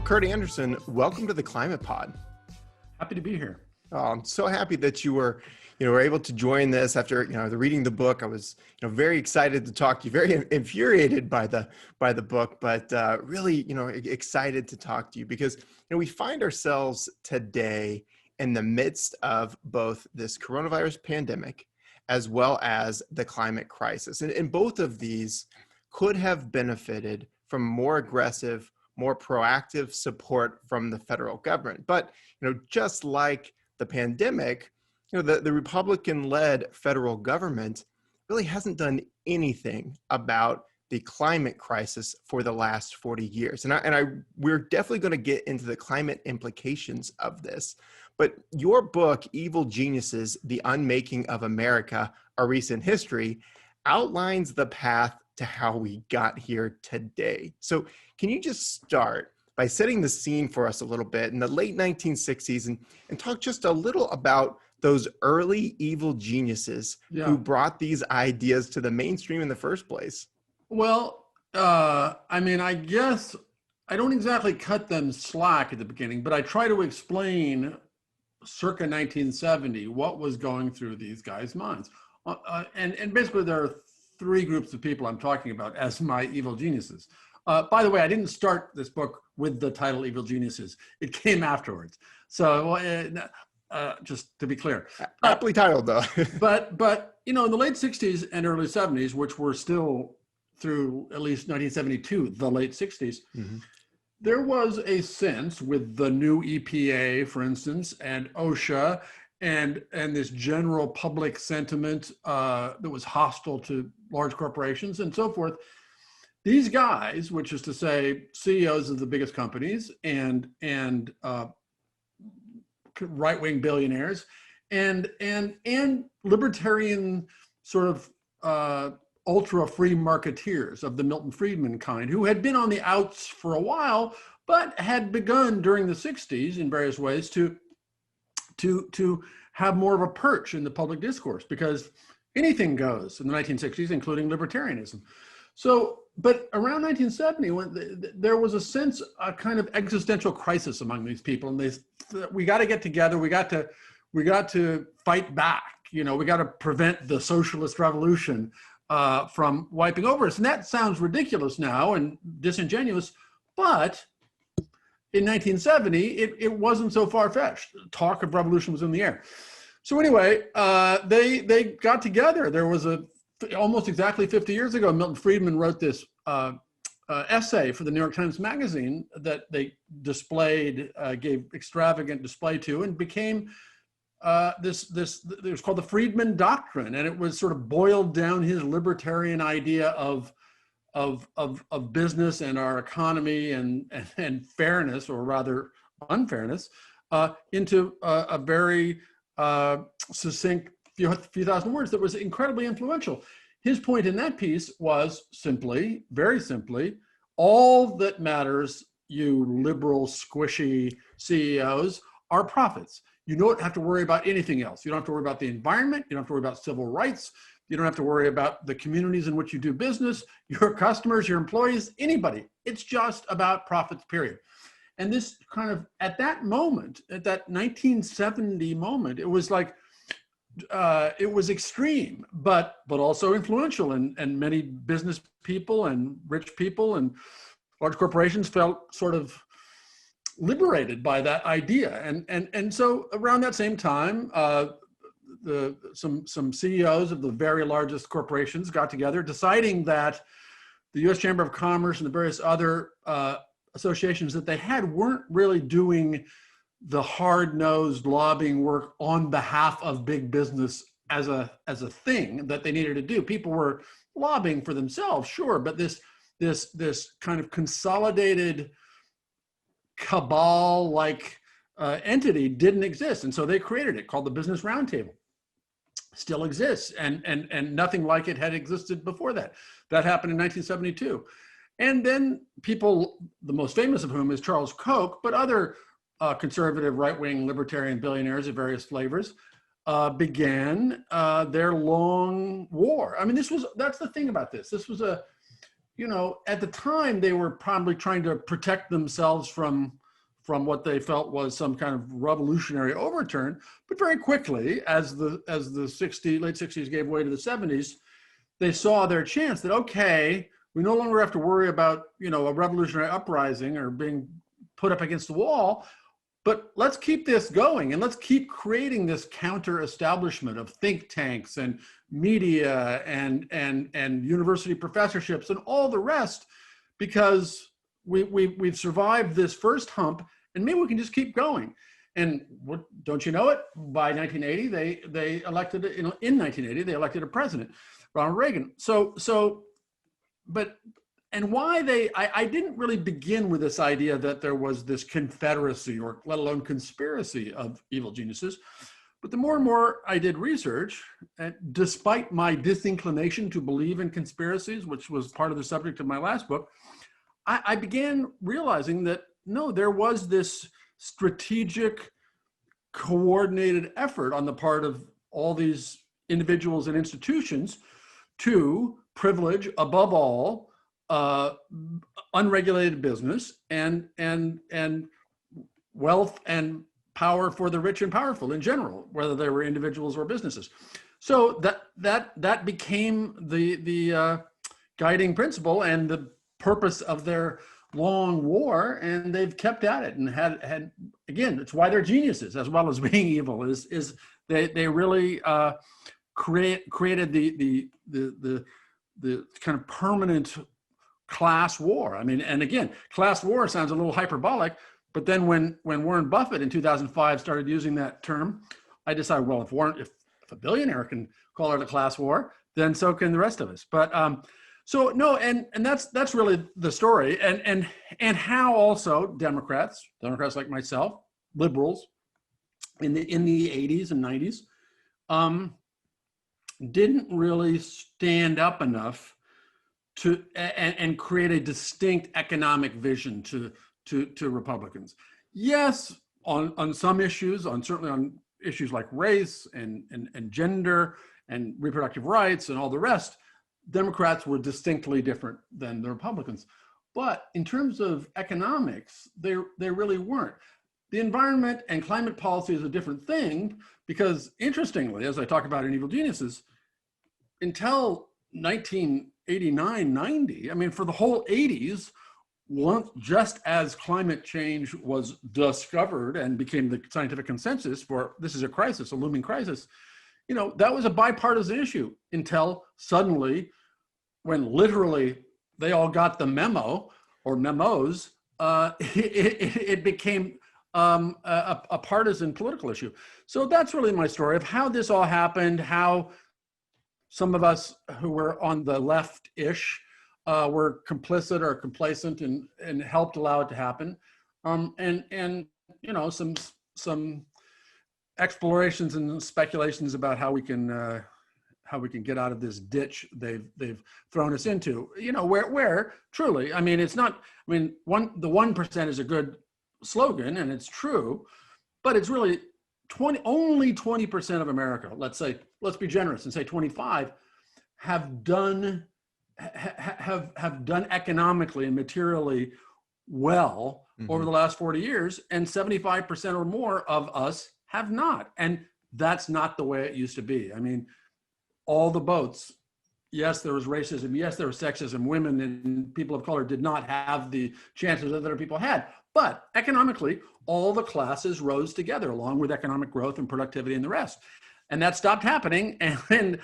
Kurt Andersen, welcome to the Climate Pod. Happy to be here. Oh, I'm so happy that you were able to join this after, reading the book. I was, very excited to talk to you, very infuriated by the book, but really, excited to talk to you because, we find ourselves today in the midst of both this coronavirus pandemic as well as the climate crisis. And both of these could have benefited from more aggressive, more proactive support from the federal government. But, just like the pandemic, the Republican-led federal government really hasn't done anything about the climate crisis for the last 40 years. And we're definitely going to get into the climate implications of this. But your book, Evil Geniuses, The Unmaking of America, A Recent History, outlines the path to how we got here today. So can you just start by setting the scene for us a little bit in the late 1960s and talk just a little about those early evil geniuses who brought these ideas to the mainstream in the first place? Well, I guess I don't exactly cut them slack at the beginning, but I try to explain circa 1970 what was going through these guys' minds. And basically there are three groups of people I'm talking about as my evil geniuses. By the way, I didn't start this book with the title Evil Geniuses. It came afterwards. So just to be clear. Aptly titled though. but in the late 60s and early 70s, which were still through at least 1972, the late 60s, there was a sense with the new EPA, for instance, and OSHA, and this general public sentiment that was hostile to large corporations and so forth. These guys, which is to say CEOs of the biggest companies and right-wing billionaires and libertarian sort of ultra-free marketeers of the Milton Friedman kind, who had been on the outs for a while, but had begun during the 60s in various ways to have more of a perch in the public discourse, because anything goes in the 1960s, including libertarianism. So, but around 1970, when there was a sense, a kind of existential crisis among these people, and we got to get together. We got to fight back. We got to prevent the socialist revolution from wiping over us. And that sounds ridiculous now and disingenuous, but in 1970, it wasn't so far-fetched. Talk of revolution was in the air. So anyway, they got together. There was almost exactly 50 years ago, Milton Friedman wrote this essay for the New York Times Magazine that they displayed, gave extravagant display to, and became it was called the Friedman Doctrine, and it was sort of boiled down his libertarian idea of business and our economy and fairness, or rather unfairness, into a very succinct few thousand words that was incredibly influential. His point in that piece was simply, very simply, all that matters, you liberal, squishy CEOs, are profits. You don't have to worry about anything else. You don't have to worry about the environment. You don't have to worry about civil rights. You don't have to worry about the communities in which you do business, your customers, your employees, anybody. It's just about profits, period. And this kind of, at that moment, at that 1970 moment, it was like, it was extreme, but also influential, and many business people and rich people and large corporations felt sort of liberated by that idea. And so around that same time, some CEOs of the very largest corporations got together, deciding that the U.S. Chamber of Commerce and the various other associations that they had weren't really doing the hard-nosed lobbying work on behalf of big business as a thing that they needed to do. People were lobbying for themselves, sure, but this kind of consolidated cabal-like entity didn't exist, and so they created it, called the Business Roundtable. Still exists, and nothing like it had existed before that. That happened in 1972. And then people, the most famous of whom is Charles Koch, but other conservative, right-wing, libertarian billionaires of various flavors began their long war. I mean, that's the thing about this. This was at the time, they were probably trying to protect themselves from from what they felt was some kind of revolutionary overturn. But very quickly, as the late 60s gave way to the 70s, they saw their chance that, okay, we no longer have to worry about, a revolutionary uprising or being put up against the wall, but let's keep this going and let's keep creating this counter-establishment of think tanks and media and university professorships and all the rest, because we've survived this first hump, and maybe we can just keep going. And don't you know it? By 1980, they elected, in 1980, they elected a president, Ronald Reagan. And why I didn't really begin with this idea that there was this confederacy or let alone conspiracy of evil geniuses. But the more and more I did research, and despite my disinclination to believe in conspiracies, which was part of the subject of my last book, I began realizing that no, there was this strategic, coordinated effort on the part of all these individuals and institutions to privilege, above all, unregulated business and wealth and power for the rich and powerful in general, whether they were individuals or businesses. So that became the guiding principle and the purpose of their long war, and they've kept at it and had again, it's why they're geniuses as well as being evil, is they really created the kind of permanent class war. I mean, and again, class war sounds a little hyperbolic, but then when Warren Buffett in 2005 started using that term, I decided, well, if a billionaire can call it a class war, then so can the rest of us. But so no, and that's really the story, and how also Democrats like myself, liberals, in the 80s and 90s, didn't really stand up enough to and create a distinct economic vision to Republicans. Yes, on some issues, certainly on issues like race and gender and reproductive rights and all the rest, Democrats were distinctly different than the Republicans. But in terms of economics, they really weren't. The environment and climate policy is a different thing, because interestingly, as I talk about in Evil Geniuses, until 1989, 90, I mean, for the whole 80s, just as climate change was discovered and became the scientific consensus for this is a crisis, a looming crisis, that was a bipartisan issue until suddenly, when literally they all got the memo or memos, it became a partisan political issue. So that's really my story of how this all happened, how some of us who were on the left-ish were complicit or complacent and helped allow it to happen. And some explorations and speculations about how we can get out of this ditch they've thrown us into. Where truly, I mean, it's not. I mean, the 1% is a good slogan, and it's true, but it's really only 20% of America. Let's be generous and say 25 have done economically and materially well over the last 40 years, and 75% or more of us have not. And that's not the way it used to be. I mean, all the boats, yes, there was racism, yes, there was sexism, women and people of color did not have the chances that other people had. But economically, all the classes rose together along with economic growth and productivity and the rest. And that stopped happening. And in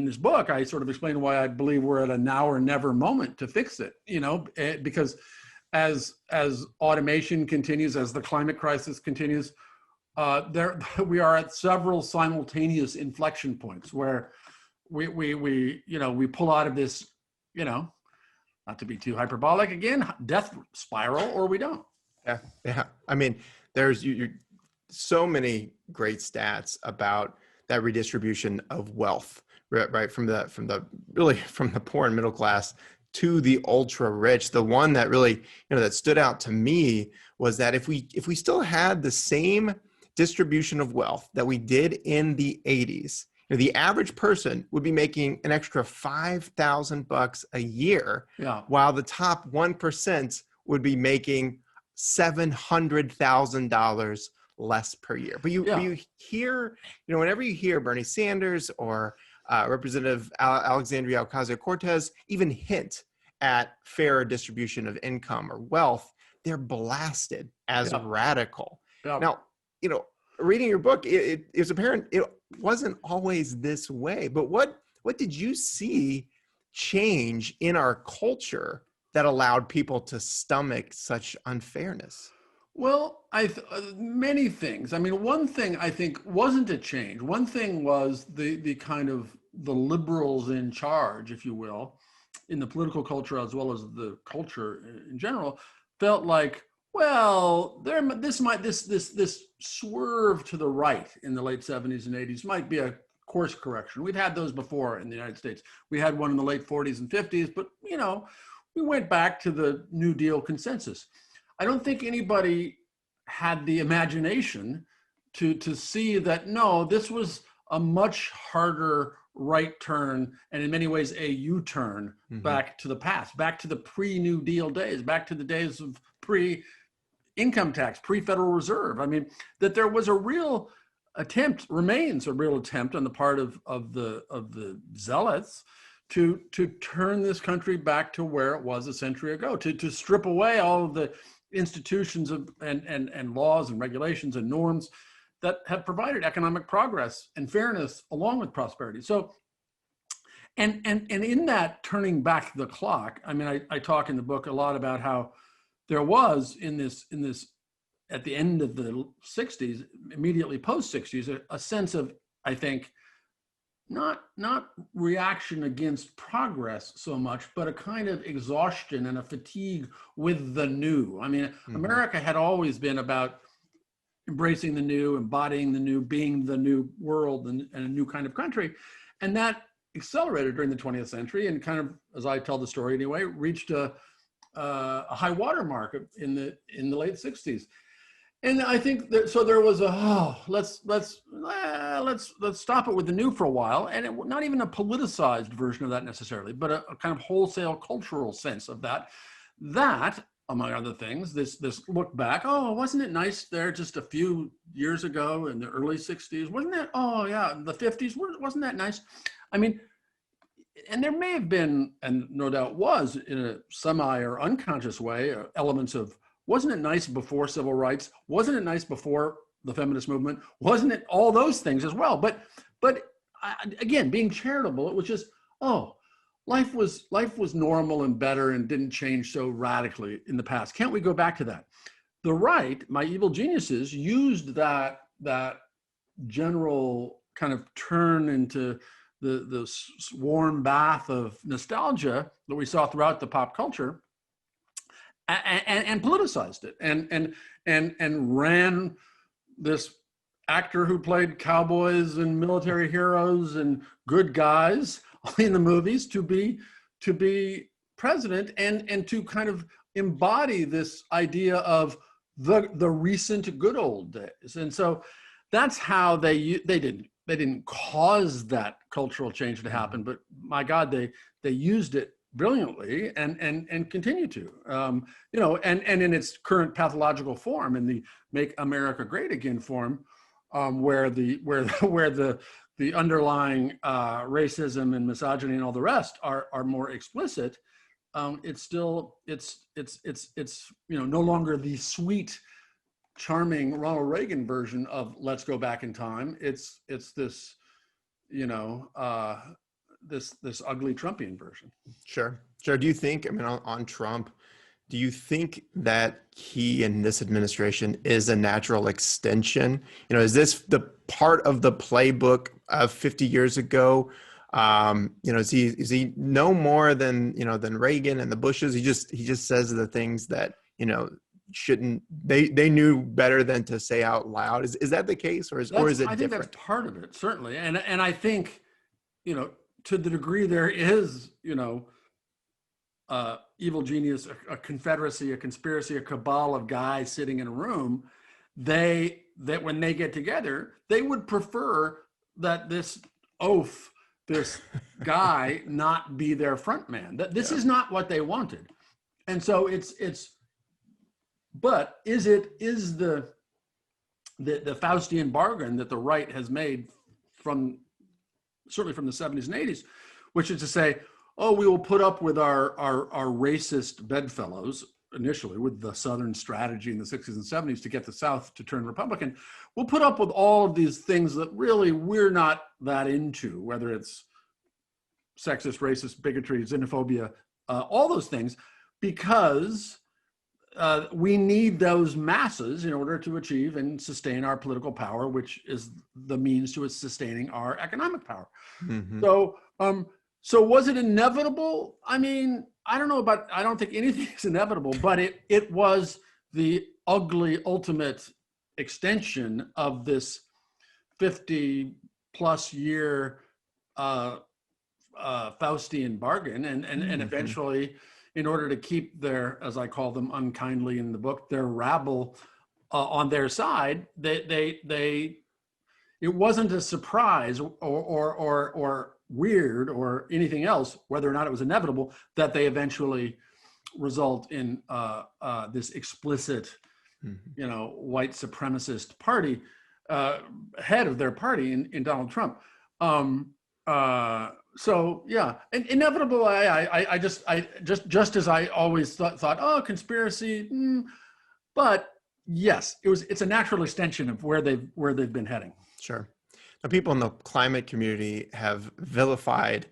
this book, I sort of explain why I believe we're at a now or never moment to fix it, because as automation continues, as the climate crisis continues, we are at several simultaneous inflection points where we pull out of this, not to be too hyperbolic again, death spiral, or we don't. Yeah. I mean, there's so many great stats about that redistribution of wealth, right? From the poor and middle class to the ultra rich. The one that really, that stood out to me was that if we still had the same distribution of wealth that we did in the 80s, the average person would be making an extra $5,000 a year, Yeah. while the top 1% would be making $700,000 less per year. But you hear, whenever you hear Bernie Sanders or Representative Alexandria Ocasio-Cortez even hint at fairer distribution of income or wealth, they're blasted as radical. Now, reading your book, it's apparent it wasn't always this way. But what did you see change in our culture that allowed people to stomach such unfairness? Well, many things. I mean, one thing I think wasn't a change. One thing was the kind of the liberals in charge, if you will, in the political culture as well as the culture in general, felt like, well, this swerve to the right in the late 70s and 80s might be a course correction. We've had those before in the United States. We had one in the late 40s and 50s, but we went back to the New Deal consensus. I don't think anybody had the imagination to see that, no, this was a much harder right turn, and in many ways a U-turn back to the past, back to the pre-New Deal days, back to the days of pre-income tax, pre-Federal Reserve. I mean, that there was a real attempt, remains a real attempt on the part of the zealots to turn this country back to where it was a century ago, to strip away all of the institutions and laws and regulations and norms that have provided economic progress and fairness along with prosperity. So, and in that turning back the clock, I mean, I talk in the book a lot about how there was in this at the end of the 60s, immediately post 60s, a sense of, I think, not reaction against progress so much, but a kind of exhaustion and a fatigue with the new. I mean, America had always been about embracing the new, embodying the new, being the new world and a new kind of country. And that accelerated during the 20th century and kind of, as I tell the story anyway, reached a high water mark in the late 60s. And I think that, so there was let's stop it with the new for a while, and not even a politicized version of that necessarily, but a kind of wholesale cultural sense of that. That, among other things, this look back. Oh, wasn't it nice there just a few years ago in the early 60s? Wasn't that? Oh yeah, the 50s. Wasn't that nice? I mean, and there may have been, and no doubt was, in a semi or unconscious way, elements of, wasn't it nice before civil rights? Wasn't it nice before the feminist movement? Wasn't it all those things as well? But again, being charitable, it was just, life was normal and better and didn't change so radically in the past. Can't we go back to that? The right, my evil geniuses, used that general kind of turn into the warm bath of nostalgia that we saw throughout the pop culture, and politicized it, and ran this actor who played cowboys and military heroes and good guys in the movies to be president, and to kind of embody this idea of the recent good old days. And so that's how they didn't cause that cultural change to happen, but my God, they used it brilliantly and continue to, and in its current pathological form, in the Make America Great Again form, where the underlying racism and misogyny and all the rest are more explicit. It's no longer the sweet, charming Ronald Reagan version of let's go back in time. It's this, this ugly Trumpian version. Sure. Do you think, I mean, on Trump, do you think that he and this administration is a natural extension? Is this the part of the playbook of 50 years ago? Is he no more than Reagan and the Bushes? He just says the things that, shouldn't, they knew better than to say out loud. Is that the case, or is it different? I think that's part of it, certainly. And I think, to the degree there is, evil genius, a confederacy, a conspiracy, a cabal of guys sitting in a room, that when they get together, they would prefer that this oath this guy not be their front man. That this Yeah. is not what they wanted. And so but is the Faustian bargain that the right has made certainly from the 70s and 80s, which is to say, oh, we will put up with our racist bedfellows initially with the Southern strategy in the 60s and 70s to get the South to turn Republican. We'll put up with all of these things that really we're not that into, whether it's sexist, racist, bigotry, xenophobia, all those things, because we need those masses in order to achieve and sustain our political power, which is the means to sustaining our economic power. Mm-hmm. So was it inevitable? I mean, I don't think anything is inevitable, but it was the ugly ultimate extension of this 50 plus year Faustian bargain. And eventually, in order to keep their, as I call them unkindly in the book, their rabble on their side, it wasn't a surprise or weird or anything else, whether or not it was inevitable, that they eventually result in this explicit, white supremacist party, head of their party in Donald Trump. So yeah, and inevitable. I just as I always thought, oh, conspiracy, but yes, it's a natural extension of where they've been heading. Sure. Now, people in the climate community have vilified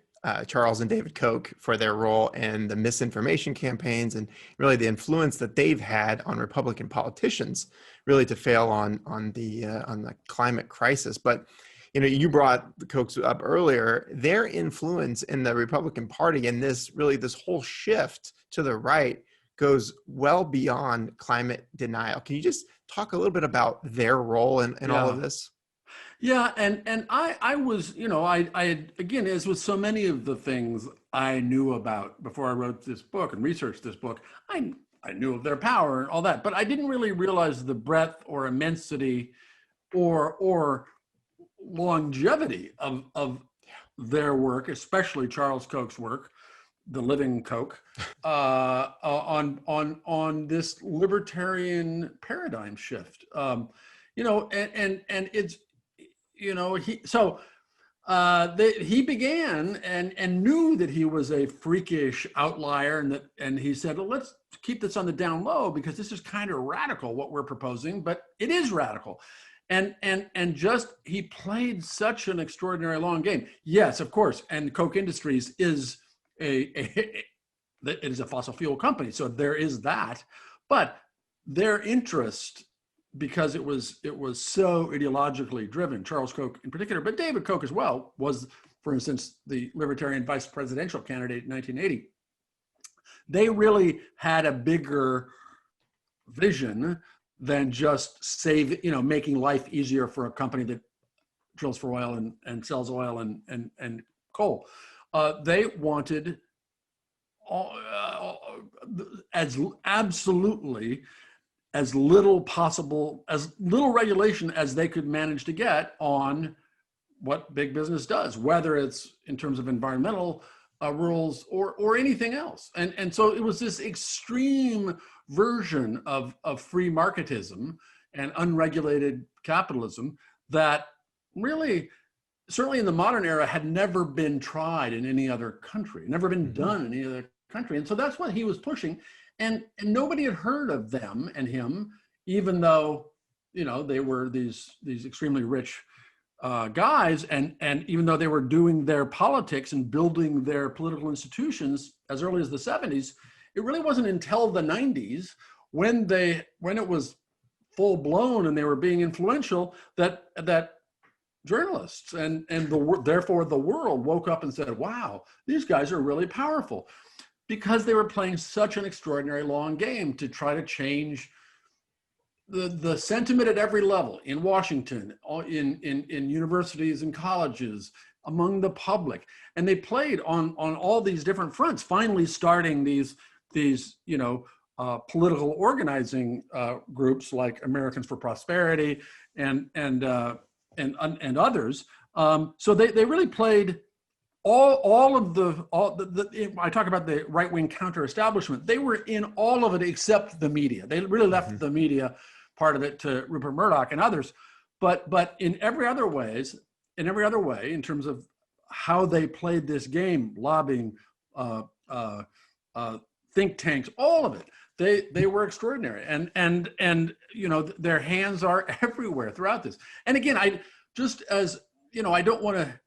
Charles and David Koch for their role in the misinformation campaigns and really the influence that they've had on Republican politicians, really to fail on the climate crisis. But you brought the Kochs up earlier. Their influence in the Republican Party and this whole shift to the right goes well beyond climate denial. Can you just talk a little bit about their role in all of this? Yeah, and I was, I again, as with so many of the things I knew about before I wrote this book and researched this book, I knew of their power and all that, but I didn't really realize the breadth or immensity or longevity of their work, especially Charles Koch's work, the living Koch, on this libertarian paradigm shift. And it's, he began and knew that he was a freakish outlier, and he said, well, let's keep this on the down low because this is kind of radical what we're proposing, but it is radical. And he played such an extraordinary long game. Yes, of course. And Koch Industries is it is a fossil fuel company, so there is that. But their interest, because it was so ideologically driven, Charles Koch in particular, but David Koch as well, was, for instance, the Libertarian vice presidential candidate in 1980. They really had a bigger vision than just making life easier for a company that drills for oil and sells oil and coal. They wanted as little regulation as they could manage to get on what big business does, whether it's in terms of environmental rules or anything else. And so it was this extreme version of free marketism and unregulated capitalism that really, certainly in the modern era, had never been tried in any other country, never been done in any other country. And so that's what he was pushing. And nobody had heard of them and him, even though, they were these extremely rich guys, and even though they were doing their politics and building their political institutions as early as the 70s, it really wasn't until the 90s when it was full blown and they were being influential that journalists and therefore the world woke up and said, wow, these guys are really powerful, because they were playing such an extraordinary long game to try to change the sentiment at every level in Washington, in universities and colleges, among the public. And they played on all these different fronts, finally starting these political organizing groups like Americans for Prosperity and others, So they really played all of the I talk about the right-wing counter-establishment. They were in all of it except the media. They really left the media part of it to Rupert Murdoch and others. But in every other way, in terms of how they played this game, lobbying, think tanks, all of it, they were extraordinary. And you know, their hands are everywhere throughout this. And again, I don't want to.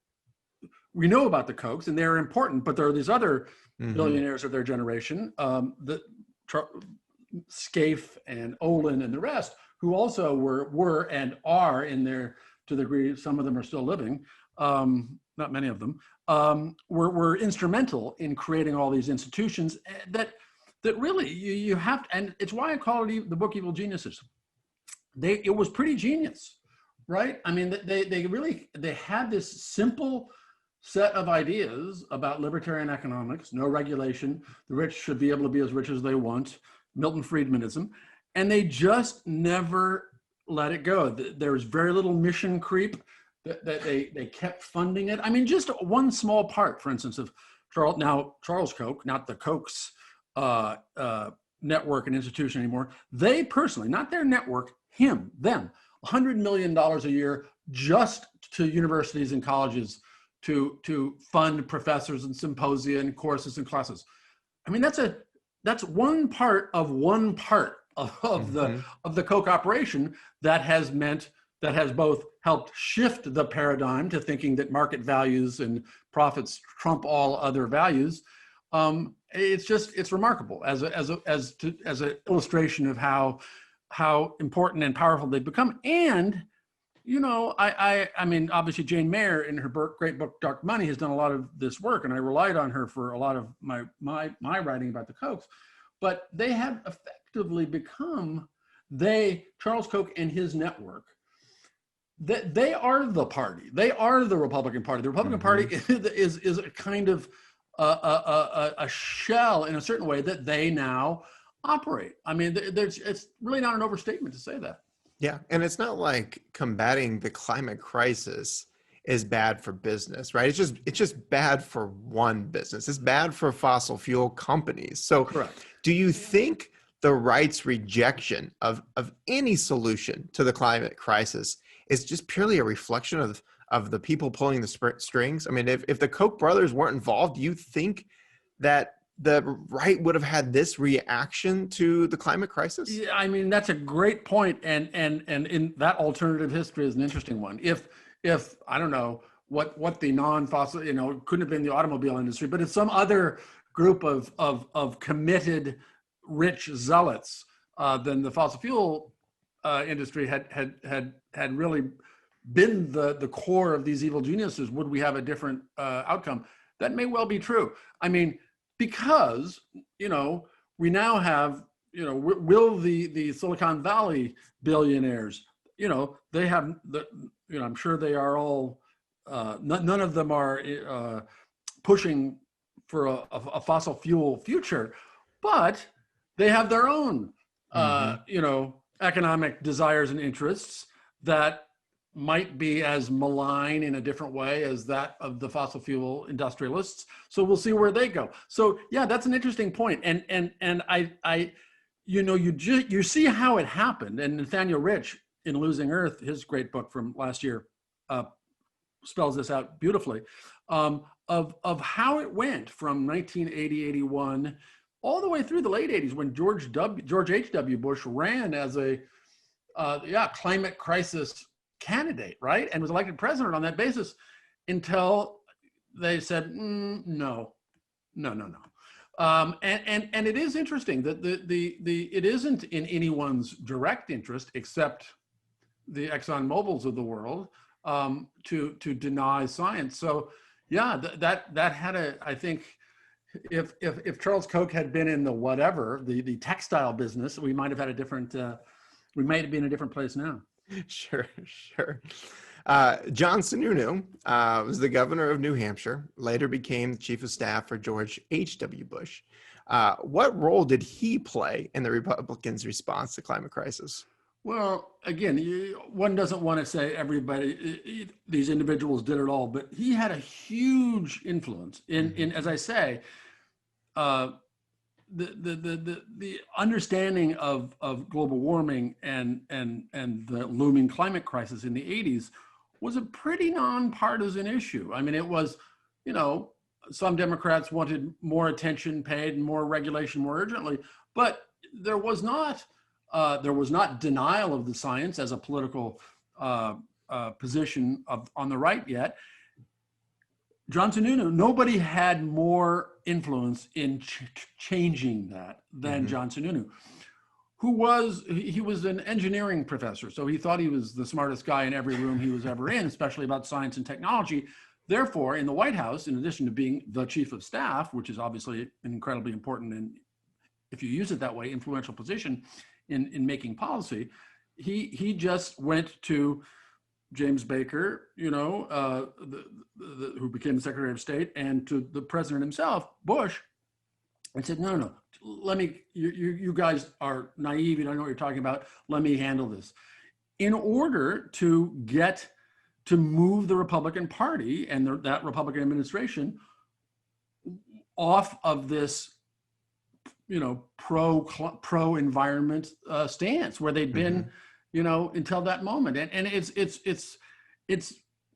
We know about the Kochs, and they're important, but there are these other billionaires of their generation, Scaife and Olin and the rest, who also were and are in there to the degree some of them are still living, not many of them, were instrumental in creating all these institutions that really you have to, and it's why I call it the book Evil Geniuses. It was pretty genius, right? I mean, they had this simple set of ideas about libertarian economics, no regulation, the rich should be able to be as rich as they want, Milton Friedmanism, and they just never let it go. There was very little mission creep, that they kept funding it. I mean, just one small part, for instance, of Charles Koch, not the Kochs network and institution anymore, they personally, not their network, them, $100 million a year just to universities and colleges to fund professors and symposia and courses and classes. I mean, that's one part of the Koch operation that has both helped shift the paradigm to thinking that market values and profits trump all other values. It's remarkable as an illustration of how important and powerful they've become. And you know, I mean, obviously Jane Mayer in her great book Dark Money has done a lot of this work, and I relied on her for a lot of my writing about the Kochs. But they have effectively become Charles Koch and his network. They are the party. They are the Republican Party. The Republican Party is a kind of a shell in a certain way that they now operate. I mean, it's really not an overstatement to say that. Yeah. And it's not like combating the climate crisis is bad for business, right? It's just bad for one business. It's bad for fossil fuel companies. So correct. Do you think the right's rejection of any solution to the climate crisis is just purely a reflection of the people pulling the strings? I mean, if the Koch brothers weren't involved, do you think that the right would have had this reaction to the climate crisis? Yeah, I mean, that's a great point. And in that alternative history is an interesting one. If I don't know what the non-fossil, you know, couldn't have been the automobile industry, but if some other group of committed rich zealots, then the fossil fuel industry had really been the core of these evil geniuses, would we have a different outcome? That may well be true. I mean, because, you know, we now have, you know, will the Silicon Valley billionaires, you know, they have, you know, I'm sure they are all, none of them are pushing for a fossil fuel future, but they have their own, you know, economic desires and interests that might be as malign in a different way as that of the fossil fuel industrialists. So we'll see where they go. So yeah, that's an interesting point. And I you know, you see how it happened. And Nathaniel Rich in Losing Earth, his great book from last year, spells this out beautifully, of how it went from 1980, 81, all the way through the late 80s when George H.W. Bush ran as a climate crisis candidate, right? And was elected president on that basis until they said, no. And it is interesting that it isn't in anyone's direct interest except the Exxon Mobils of the world to deny science. So yeah, that had I think if Charles Koch had been in the textile business, we might have had a different, we might be in a different place now. Sure. John Sununu was the governor of New Hampshire, later became the chief of staff for George H.W. Bush. What role did he play in the Republicans' response to climate crisis? Well, again, one doesn't want to say these individuals did it all, but he had a huge influence in as I say, uh, the understanding of global warming and the looming climate crisis in the 80s was a pretty nonpartisan issue. I mean, it was, some Democrats wanted more attention paid and more regulation more urgently, but there was not denial of the science as a political position on the right yet. John Sununu, nobody had more influence in changing that than John Sununu, who was an engineering professor. So he thought he was the smartest guy in every room he was ever in, especially about science and technology. Therefore, in the White House, in addition to being the chief of staff, which is obviously an incredibly important and, if you use it that way, influential position in making policy, he just went to James Baker, who became the Secretary of State, and to the president himself, Bush, and said, no, let me, you guys are naive, you don't know what you're talking about, let me handle this. In order to move the Republican Party and that Republican administration off of this, pro-environment stance where they'd been, until that moment. And it's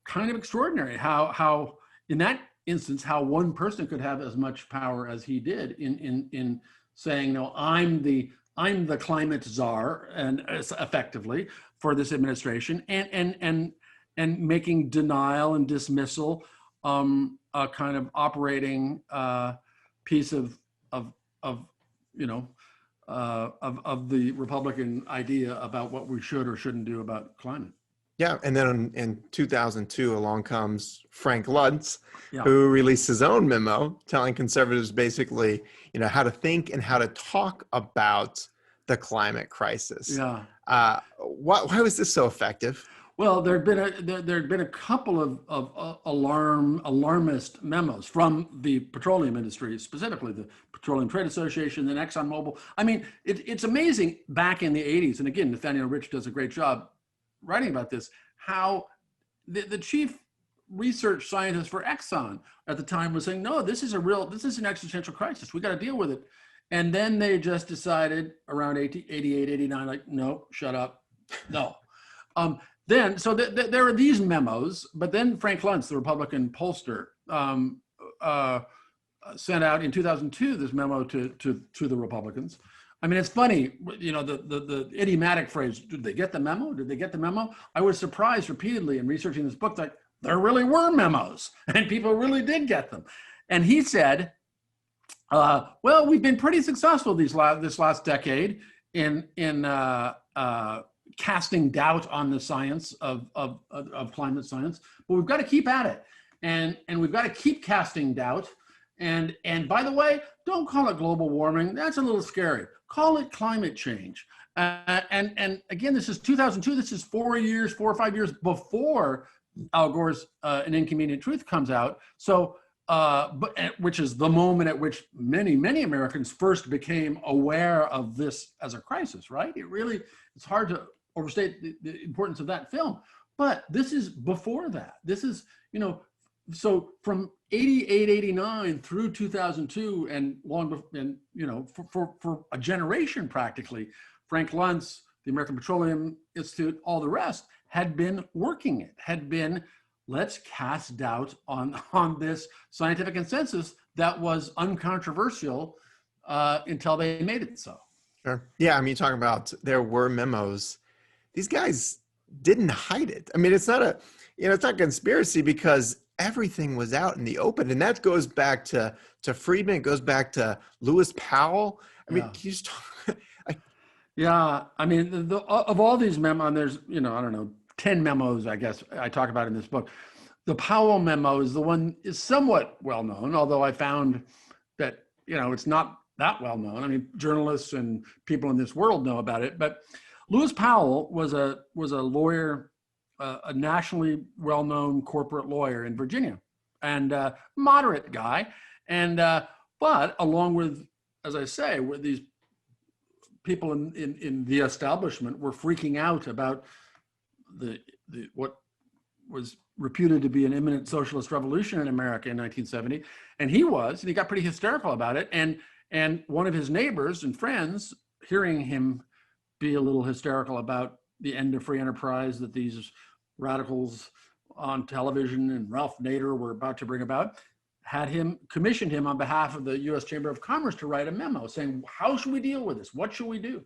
kind of extraordinary how in that instance, how one person could have as much power as he did in saying, no, I'm the climate czar, and effectively for this administration, and making denial and dismissal a kind of operating piece of the Republican idea about what we should or shouldn't do about climate. Yeah, and then in 2002, along comes Frank Luntz, Yeah. who released his own memo telling conservatives basically, how to think and how to talk about the climate crisis. Yeah. Why was this so effective? Well, there'd been a couple of alarmist memos from the petroleum industry, specifically the Petroleum Trade Association and ExxonMobil. I mean, it's amazing back in the 80s, and again, Nathaniel Rich does a great job writing about this, how the chief research scientist for Exxon at the time was saying, no, this is an existential crisis. We got to deal with it. And then they just decided around 88, 89, like, no, shut up, no. So there are these memos, but then Frank Luntz, the Republican pollster, sent out in 2002 this memo to the Republicans. I mean, it's funny, the idiomatic phrase, did they get the memo? Did they get the memo? I was surprised repeatedly in researching this book that there really were memos and people really did get them. And he said, well, we've been pretty successful this last decade in casting doubt on the science of climate science, but we've got to keep at it, and we've got to keep casting doubt. And by the way, don't call it global warming. That's a little scary. Call it climate change. And again, this is 2002. This is 4 or 5 years before Al Gore's An Inconvenient Truth comes out. So, which is the moment at which many Americans first became aware of this as a crisis, right? It's hard to overstate the importance of that film. But this is before that. This is, so from 88, 89 through 2002 and for a generation practically, Frank Luntz, the American Petroleum Institute, all the rest had been working it, let's cast doubt on this scientific consensus that was uncontroversial until they made it so. Sure. Yeah, I mean, you're talking about there were memos. These guys didn't hide it. I mean, it's not it's not conspiracy because everything was out in the open, and that goes back to Friedman. It goes back to Lewis Powell. I mean, can you just talk? Yeah, I mean, of all these memos, there's 10 memos, I guess, I talk about in this book. The Powwow Memo is the one is somewhat well known, although I found that it's not that well known. I mean, journalists and people in this world know about it, but Lewis Powell was a lawyer, a nationally well-known corporate lawyer in Virginia, and moderate guy, and but along with, as I say, with these people in the establishment were freaking out about what was reputed to be an imminent socialist revolution in America in 1970. And he got pretty hysterical about it. And one of his neighbors and friends, hearing him be a little hysterical about the end of free enterprise that these radicals on television and Ralph Nader were about to bring about, commissioned him on behalf of the US Chamber of Commerce to write a memo saying, how should we deal with this? What should we do?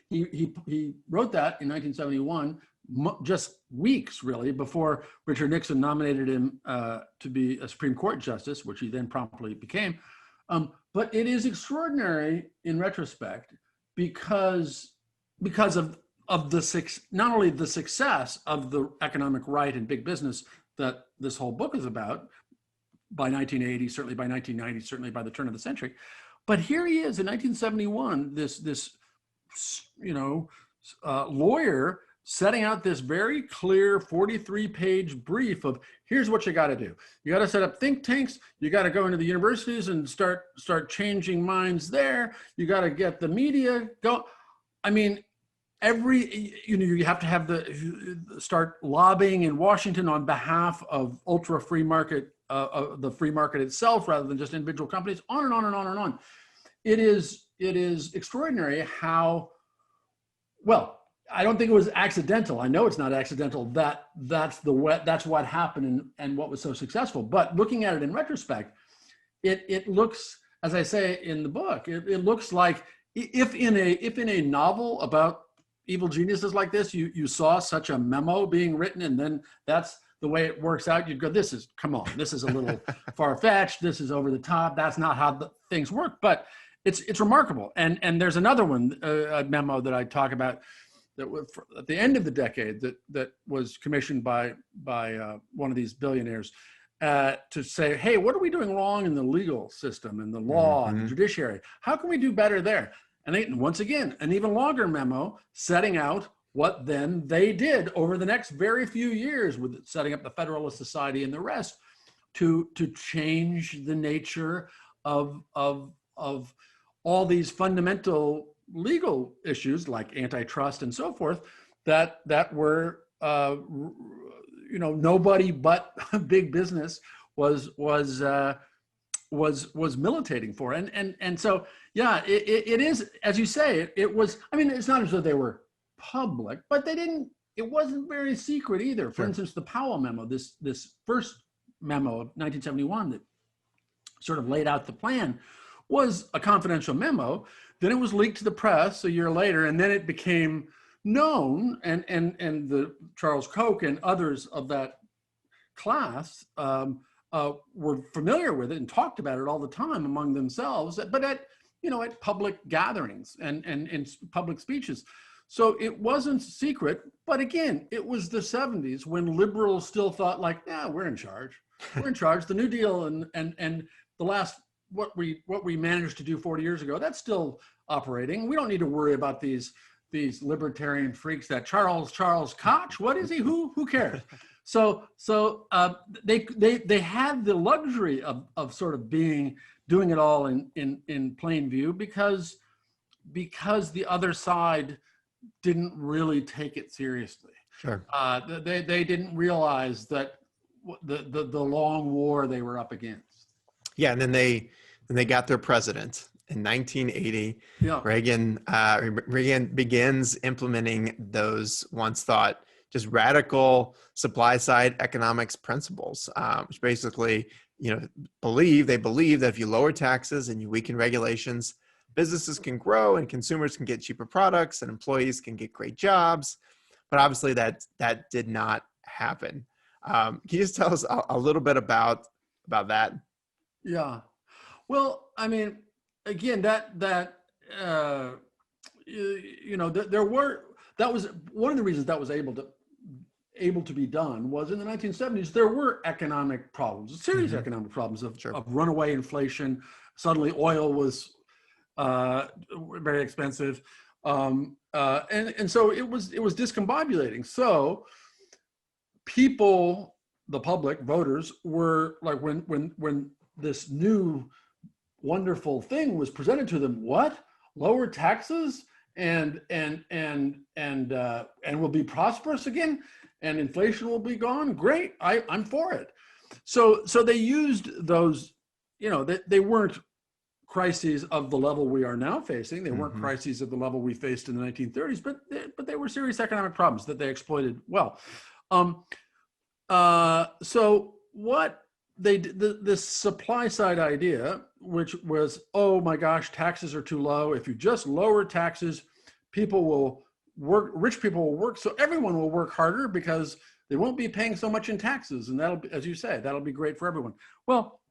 He wrote that in 1971, just weeks really before Richard Nixon nominated him to be a Supreme Court justice, which he then promptly became. But it is extraordinary in retrospect because of not only the success of the economic right and big business that this whole book is about by 1980, certainly by 1990, certainly by the turn of the century, but here he is in 1971, this lawyer setting out this very clear 43-page brief of here's what you got to do. You got to set up think tanks. You got to go into the universities and start changing minds there. You got to get the media go. I mean, you have to start lobbying in Washington on behalf of ultra free market, the free market itself, rather than just individual companies. On and on and on and on. It is extraordinary how well. I don't think it was accidental. I know it's not accidental. That's what happened and what was so successful. But looking at it in retrospect, it looks, as I say in the book, it looks like if in a novel about evil geniuses like this, you saw such a memo being written, and then that's the way it works out. You'd go, come on, this is a little far-fetched. This is over the top. That's not how things work. But it's remarkable. And there's another one, a memo that I talk about, that was at the end of the decade that was commissioned by one of these billionaires to say, hey, what are we doing wrong in the legal system and the law and the judiciary? How can we do better there? And once again, an even longer memo setting out what then they did over the next very few years with setting up the Federalist Society and the rest to change the nature of all these fundamental legal issues like antitrust and so forth that were nobody but big business was militating for, and so yeah, it is, as you say, it was. I mean, it's not as though they were public, but it wasn't very secret either. For instance, the Powwow Memo, this first memo of 1971 that sort of laid out the plan, was a confidential memo. Then it was leaked to the press a year later, and then it became known, and the Charles Koch and others of that class were familiar with it and talked about it all the time among themselves, but at public gatherings and in public speeches. So it wasn't secret, but again, it was the 70s when liberals still thought like, yeah, we're in charge. We're in charge. The New Deal and the last, what we managed to do 40 years ago, that's still operating. We don't need to worry about these libertarian freaks that Charles Koch, what is he? Who cares? So they had the luxury of sort of doing it all in plain view because the other side didn't really take it seriously. Sure. They didn't realize that the long war they were up against. Yeah, and then they got their president in 1980. Yeah. Reagan begins implementing those once thought just radical supply side economics principles, which basically believe that if you lower taxes and you weaken regulations, businesses can grow and consumers can get cheaper products and employees can get great jobs. But obviously that did not happen. Can you just tell us a little bit about that? Yeah. Well, I mean, again, that was one of the reasons that was able to be done was in the 1970s, there were economic problems, serious economic problems of runaway inflation. Suddenly oil was very expensive. And so it was discombobulating. So people, the public, voters, were like, when this new wonderful thing was presented to them, what? lower taxes and we'll be prosperous again and inflation will be gone. Great, I'm for it. So they used those, they weren't crises of the level we are now facing. They weren't crises of the level we faced in the 1930s, but they were serious economic problems that they exploited well. So what they did, this supply side idea, which was, oh my gosh, taxes are too low. If you just lower taxes, people will work, rich people will work, so everyone will work harder because they won't be paying so much in taxes. And that'll be, as you say, that'll be great for everyone. Well,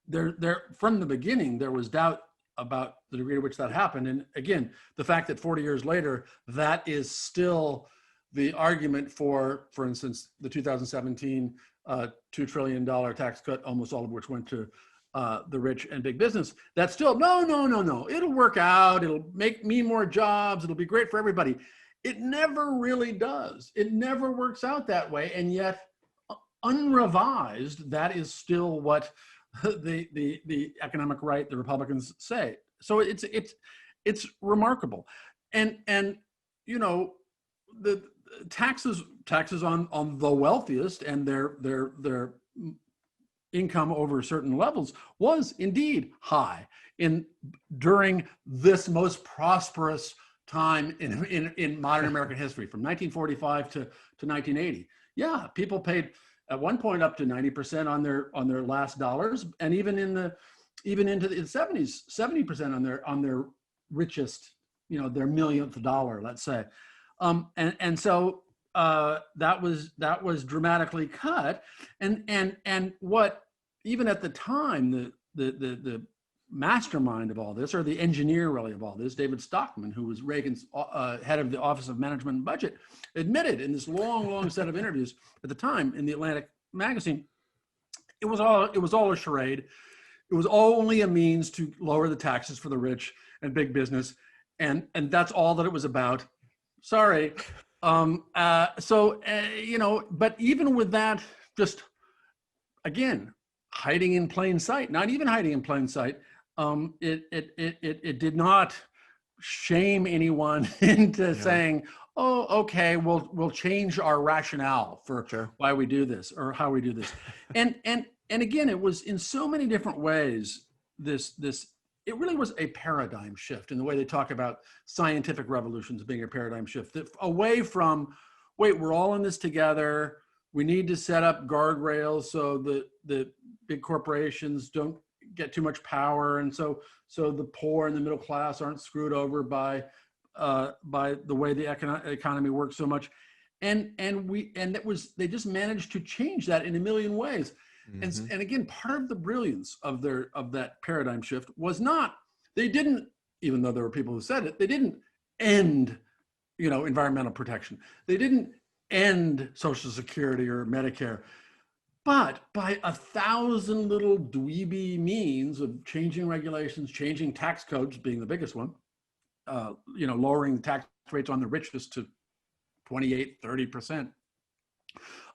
there from the beginning, there was doubt about the degree to which that happened. And again, the fact that 40 years later, that is still the argument for instance, the 2017 $2 trillion tax cut, almost all of which went to the rich and big business. That's still, no, it'll work out. It'll make me more jobs. It'll be great for everybody. It never really does. It never works out that way. And yet, unrevised, that is still what the economic right, the Republicans say. So it's remarkable. And the taxes on the wealthiest and their income over certain levels was indeed high during this most prosperous time in modern American history, from 1945 to 1980. Yeah, people paid at one point up to 90% on their last dollars, and even into the 70s, 70% on their richest, their millionth dollar, let's say. And so that was dramatically cut, and what, even at the time, the mastermind of all this, or the engineer really of all this, David Stockman, who was Reagan's head of the Office of Management and Budget, admitted in this long set of interviews at the time in the Atlantic magazine, it was all a charade. It was only a means to lower the taxes for the rich and big business, and that's all that it was about. Sorry. But even with that, just again, hiding in plain sight, not even hiding in plain sight, it did not shame anyone into saying, oh, okay, we'll change our rationale for why we do this or how we do this. And again, it was in so many different ways, it really was a paradigm shift in the way they talk about scientific revolutions being a paradigm shift, away from, wait, we're all in this together. We need to set up guardrails so the big corporations don't get too much power, and so the poor and the middle class aren't screwed over by the way the economy works so much, and they just managed to change that in a million ways. And again, part of the brilliance of that paradigm shift was not, they didn't, even though there were people who said it, they didn't end, environmental protection. They didn't end Social Security or Medicare, but by 1,000 little dweeby means of changing regulations, changing tax codes being the biggest one, lowering the tax rates on the richest to 28, 30%.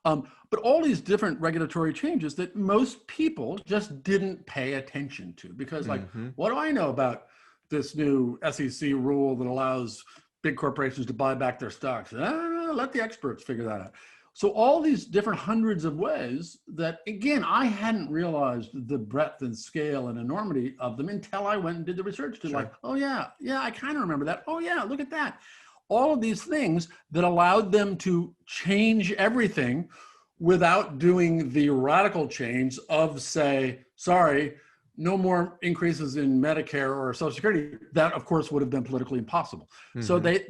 But all these different regulatory changes that most people just didn't pay attention to, because what do I know about this new SEC rule that allows big corporations to buy back their stocks? Let the experts figure that out. So all these different hundreds of ways that, again, I hadn't realized the breadth and scale and enormity of them until I went and did the research to like, oh yeah, I kind of remember that. Oh yeah, look at that. All of these things that allowed them to change everything without doing the radical change of, say, sorry, no more increases in Medicare or Social Security. That, of course, would have been politically impossible. So they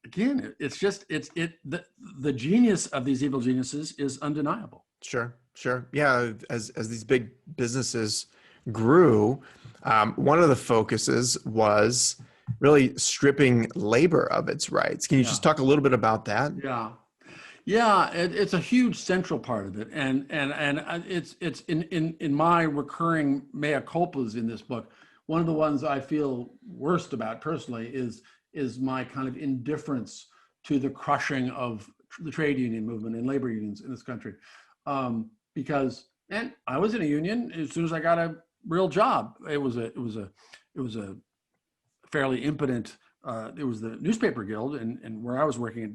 again, it's just, the genius of these evil geniuses is undeniable. Sure. Yeah, as these big businesses grew, one of the focuses was really stripping labor of its rights. Can you just talk a little bit about that? Yeah, it's a huge central part of it, and it's in my recurring mea culpas in this book. One of the ones I feel worst about personally is my kind of indifference to the crushing of the trade union movement and labor unions in this country, because I was in a union as soon as I got a real job. It was a fairly impotent. It was the newspaper guild, and where I was working, it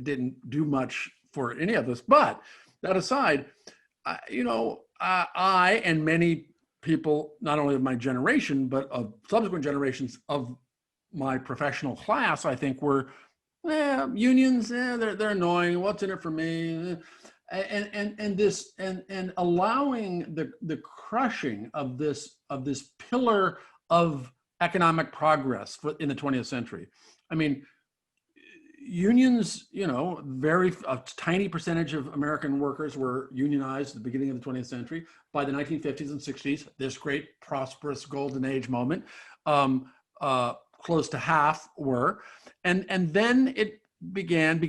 didn't do much for any of us. But that aside, I and many people, not only of my generation, but of subsequent generations of my professional class, I think were, unions, they're annoying. What's in it for me? And allowing the crushing of this pillar of economic progress in the 20th century. I mean, unions, a tiny percentage of American workers were unionized at the beginning of the 20th century. By the 1950s and 60s, this great prosperous golden age moment, close to half were. And then it began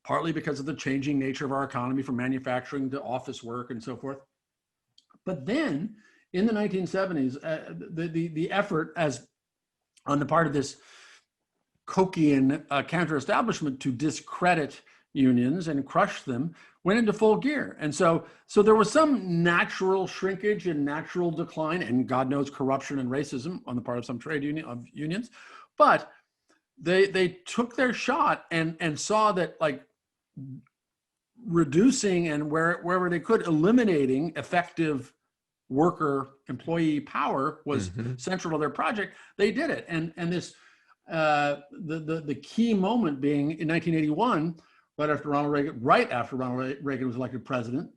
partly because of the changing nature of our economy, from manufacturing to office work and so forth. But then in the 1970s, the effort on the part of this Kochian counter-establishment to discredit unions and crush them went into full gear. And so there was some natural shrinkage and natural decline, and God knows corruption and racism on the part of some trade unions. But they took their shot and saw that, like, reducing and wherever they could, eliminating effective worker employee power was central to their project. They did it. And this the key moment being in 1981, right after Ronald Reagan was elected president,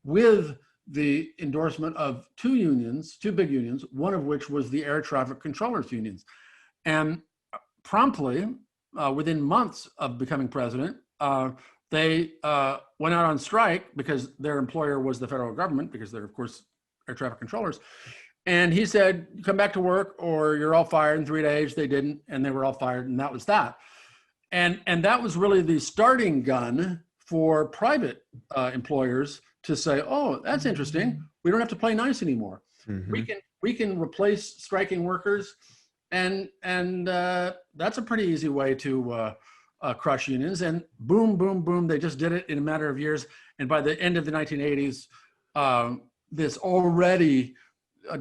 with the endorsement of two big unions, one of which was the air traffic controllers unions. And promptly, within months of becoming president, they went out on strike because their employer was the federal government, because they're, of course, air traffic controllers. And he said, come back to work or you're all fired in 3 days. They didn't, and they were all fired, and that was that. And that was really the starting gun for private employers to say, oh, that's interesting. We don't have to play nice anymore. We can replace striking workers, and that's a pretty easy way to crush unions. And boom, boom, boom, they just did it in a matter of years. And by the end of the 1980s, this already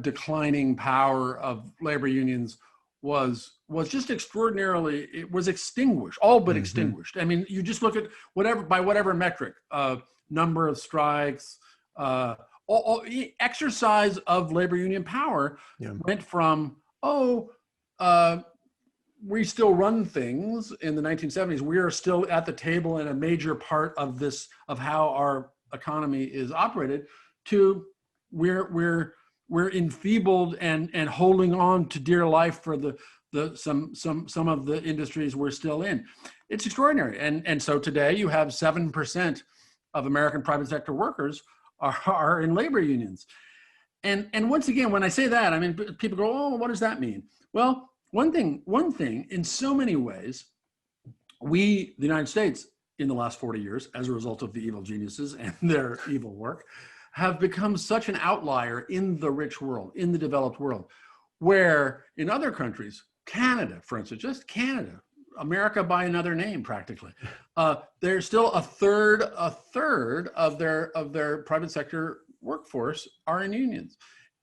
declining power of labor unions was just extraordinarily, it was extinguished, all but extinguished. I mean, you just look at whatever metric, number of strikes, exercise of labor union power went from, we still run things in the 1970s. We are still at the table and a major part of this, of how our economy is operated, to we're enfeebled and holding on to dear life for some of the industries we're still in. It's extraordinary. And so today you have 7% of American private sector workers are in labor unions. And once again, when I say that, I mean, people go, oh, what does that mean? Well, one thing, in so many ways, the United States, in the last 40 years, as a result of the evil geniuses and their evil work, have become such an outlier in the rich world, in the developed world, where in other countries, Canada, for instance, just Canada, America by another name practically, there's still a third of their private sector workforce are in unions.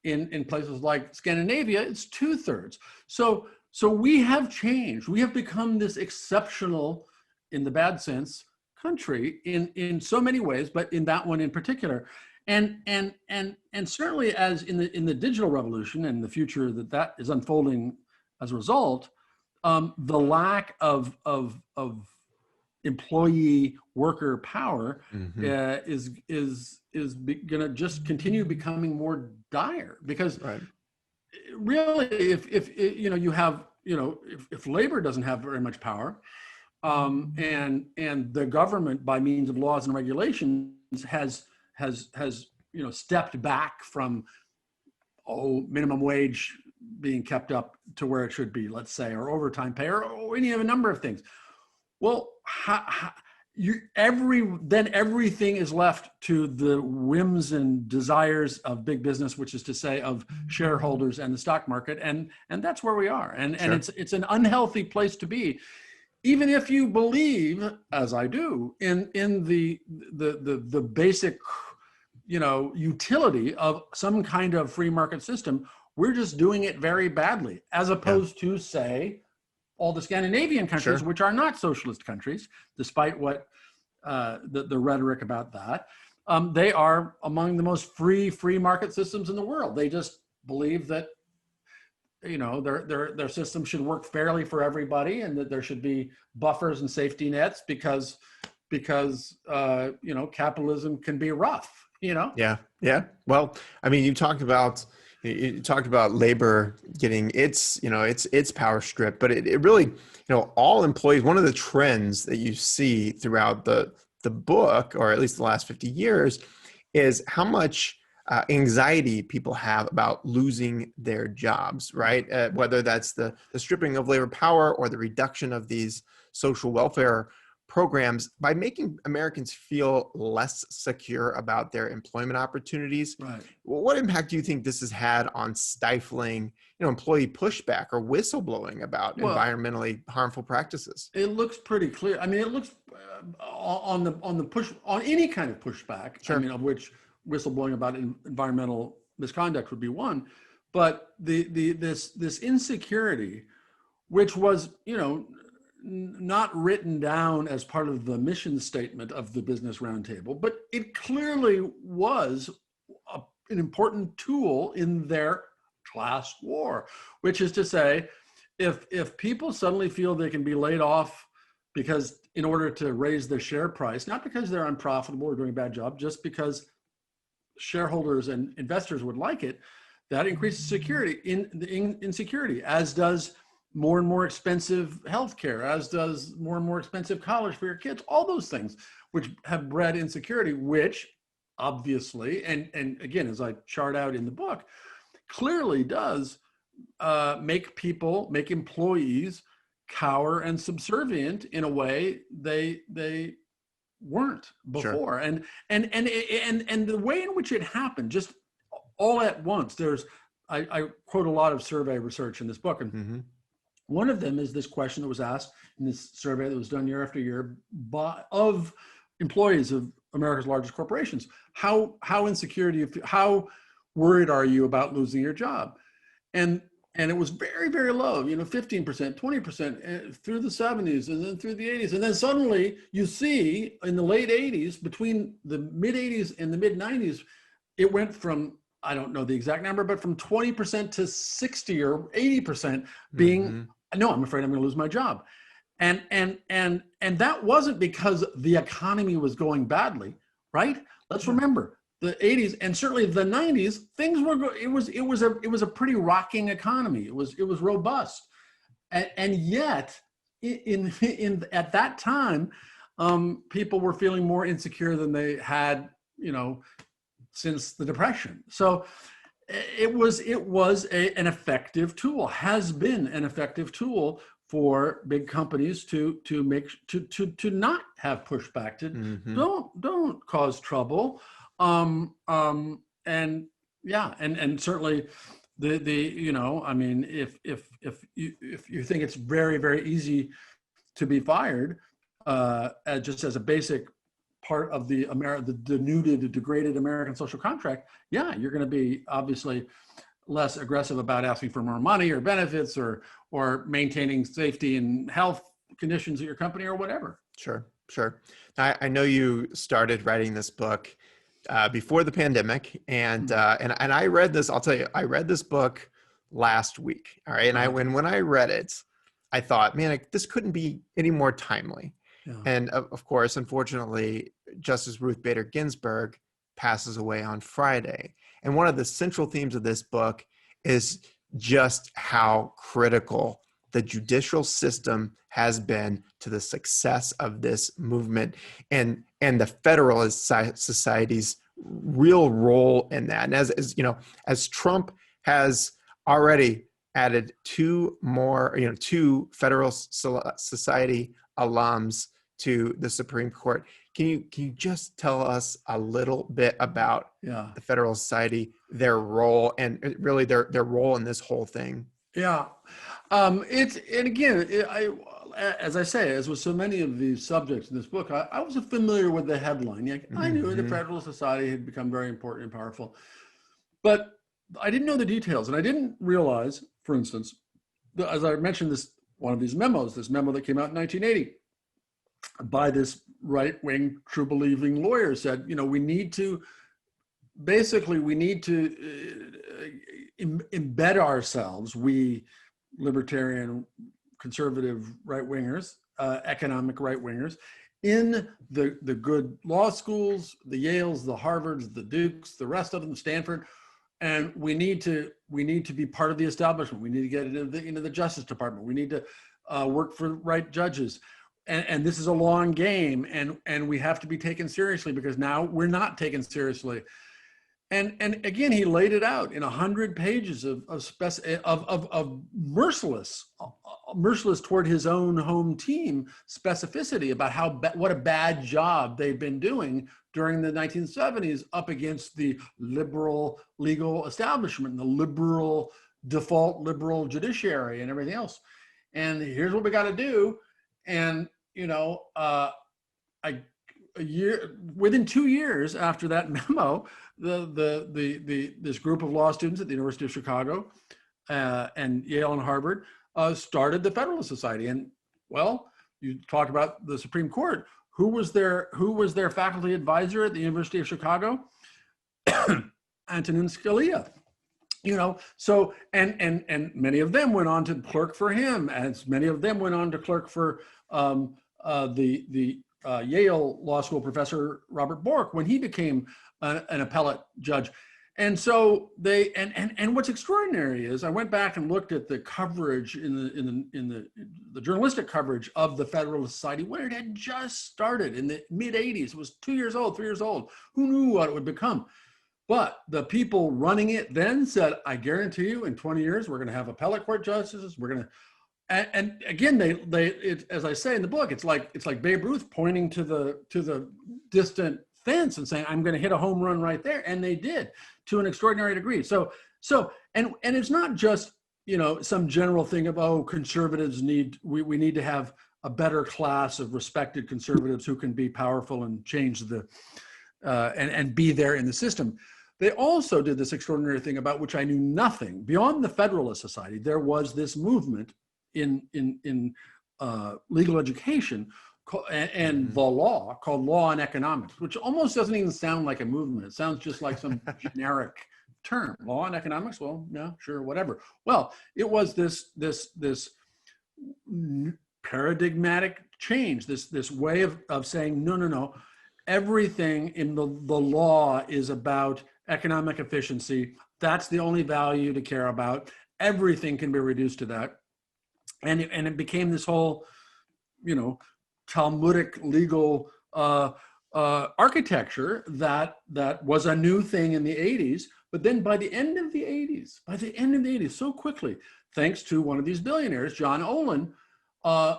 In places like Scandinavia, it's 2/3. So we have changed. We have become this exceptional, in the bad sense, country in so many ways, but in that one in particular. And certainly, as in the digital revolution and the future that is unfolding as a result, the lack of employee worker power is going to just continue becoming more dire, because really, if labor doesn't have very much power, and the government, by means of laws and regulations, has stepped back from minimum wage being kept up to where it should be, let's say, or overtime pay, or any of a number of things. Well, then everything is left to the whims and desires of big business, which is to say of shareholders and the stock market, and that's where we are. And it's an unhealthy place to be, even if you believe, as I do, in the basic utility of some kind of free market system we're just doing it very badly, as opposed to, say, all the Scandinavian countries, Sure. which are not socialist countries, despite what the rhetoric about that. They are among the most free market systems in the world. They just believe that, you know, their system should work fairly for everybody, and that there should be buffers and safety nets because you know, capitalism can be rough, you know? Yeah. Yeah. Well, I mean, you talked about labor getting its, you know, its power strip, but it really, you know, all employees, one of the trends that you see throughout the book, or at least the last 50 years, is how much anxiety people have about losing their jobs, right? Whether that's the stripping of labor power or the reduction of these social welfare programs, by making Americans feel less secure about their employment opportunities. Right. What impact do you think this has had on stifling, you know, employee pushback or whistleblowing about environmentally harmful practices? It looks pretty clear. I mean, it looks on the push, on any kind of pushback. Sure. I mean, of which whistleblowing about environmental misconduct would be one, but this insecurity, which was, you know, not written down as part of the mission statement of the Business Roundtable, but it clearly was an important tool in their class war, which is to say, if people suddenly feel they can be laid off because in order to raise their share price, not because they're unprofitable or doing a bad job, just because shareholders and investors would like it, that increases security in insecurity, as does more and more expensive healthcare, as does more and more expensive college for your kids, all those things which have bred insecurity, which obviously, and again, as I chart out in the book, clearly does make employees cower and subservient in a way they weren't before. Sure. And the way in which it happened, just all at once, I quote a lot of survey research in this book, and one of them is this question that was asked in this survey that was done year after year of employees of America's largest corporations. How insecure do you feel? How worried are you about losing your job? And it was very, very low, you know, 15%, 20% through the 70s, and then through the 80s. And then suddenly you see in the late 80s, between the mid 80s and the mid 90s, it went from, I don't know the exact number, but from 20% to 60 or 80% being, no, I'm afraid I'm going to lose my job. And that wasn't because the economy was going badly, right? Let's remember the 80s and certainly the 90s, things were, it was a pretty rocking economy. It was robust. And yet at that time, people were feeling more insecure than they had, you know, since the Depression. So it was an effective tool, has been an effective tool for big companies to not have pushback, to don't cause trouble, and certainly the you know, I mean, if you think it's very, very easy to be fired, just as a basic part of the denuded, degraded American social contract, yeah, you're going to be obviously less aggressive about asking for more money or benefits or maintaining safety and health conditions at your company or whatever. Sure. I know you started writing this book before the pandemic, and I read this. I'll tell you, I read this book last week. All right, and when I read it, I thought, man, this couldn't be any more timely. Yeah. And of course, unfortunately, Justice Ruth Bader Ginsburg passes away on Friday. And one of the central themes of this book is just how critical the judicial system has been to the success of this movement, and the Federalist Society's real role in that. And as you know, as Trump has already added two Federalist Society alums to the Supreme Court. Can you just tell us a little bit about the Federalist Society, their role, and really their role in this whole thing? Yeah, as I say, as with so many of these subjects in this book, I was familiar with the headline. I knew the Federalist Society had become very important and powerful, but I didn't know the details, and I didn't realize, for instance, as I mentioned, one of these memos, this memo that came out in 1980 by this right-wing, true-believing lawyer said, we need to embed ourselves, we libertarian, conservative right-wingers, economic right-wingers, in the good law schools, the Yales, the Harvards, the Dukes, the rest of them, Stanford, and we need to be part of the establishment. We need to get into the Justice Department. We need to work for right judges, and this is a long game, and we have to be taken seriously, because now we're not taken seriously. And again, he laid it out in 100 pages of merciless toward his own home team specificity about what a bad job they've been doing during the 1970s up against the liberal legal establishment and the default liberal judiciary and everything else. And here's what we got to do. And within 2 years after that memo, this group of law students at the University of Chicago and Yale and Harvard started the Federalist Society. And well, you talk about the Supreme Court. Who was their faculty advisor at the University of Chicago? Antonin Scalia. So and many of them went on to clerk for him, as many of them went on to clerk for the Yale Law School professor Robert Bork when he became an appellate judge. And so and what's extraordinary is, I went back and looked at the coverage in the journalistic coverage of the Federalist Society when it had just started in the mid 80s. It was 2 years old, 3 years old. Who knew what it would become? But the people running it then said, I guarantee you, in 20 years, we're going to have appellate court justices. We're going to, and again, as I say in the book, it's like Babe Ruth pointing to the distant fence and saying, I'm going to hit a home run right there. And they did, to an extraordinary degree. So it's not just, some general thing of, conservatives we need to have a better class of respected conservatives who can be powerful and change and be there in the system. They also did this extraordinary thing about which I knew nothing. Beyond the Federalist Society, there was this movement in legal education and the law called Law and Economics, which almost doesn't even sound like a movement. It sounds just like some generic term. Law and economics, well, no, sure, whatever. Well, it was this paradigmatic change, this way of saying, no. Everything in the law is about economic efficiency. That's the only value to care about. Everything can be reduced to that. And it became this whole, Talmudic legal architecture that was a new thing in the 80s. But then by the end of the 80s, so quickly, thanks to one of these billionaires, John Olin,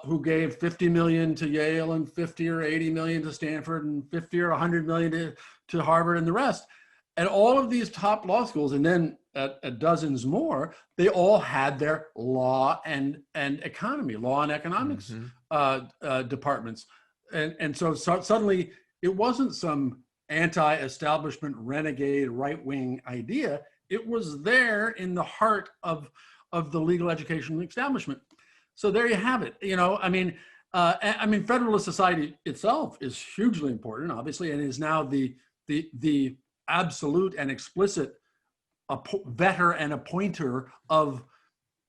who gave 50 million to Yale and 50 or 80 million to Stanford and 50 or 100 million to Harvard and the rest. And all of these top law schools, and then at dozens more, they all had their law and economy, law and economics departments. And so suddenly it wasn't some anti-establishment renegade right-wing idea. It was there in the heart of the legal education establishment. So there you have it. Federalist Society itself is hugely important, obviously, and is now the absolute and explicit vetter and appointer of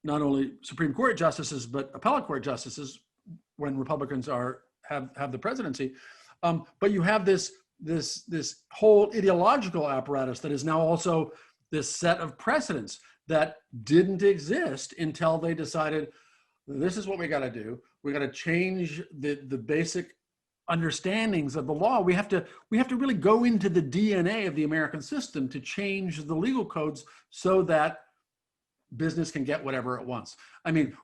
not only Supreme Court justices but appellate court justices when Republicans have the presidency. But you have this whole ideological apparatus that is now also this set of precedents that didn't exist until they decided, this is what we got to do. We got to change the basic understandings of the law. We have to really go into the DNA of the American system to change the legal codes so that business can get whatever it wants.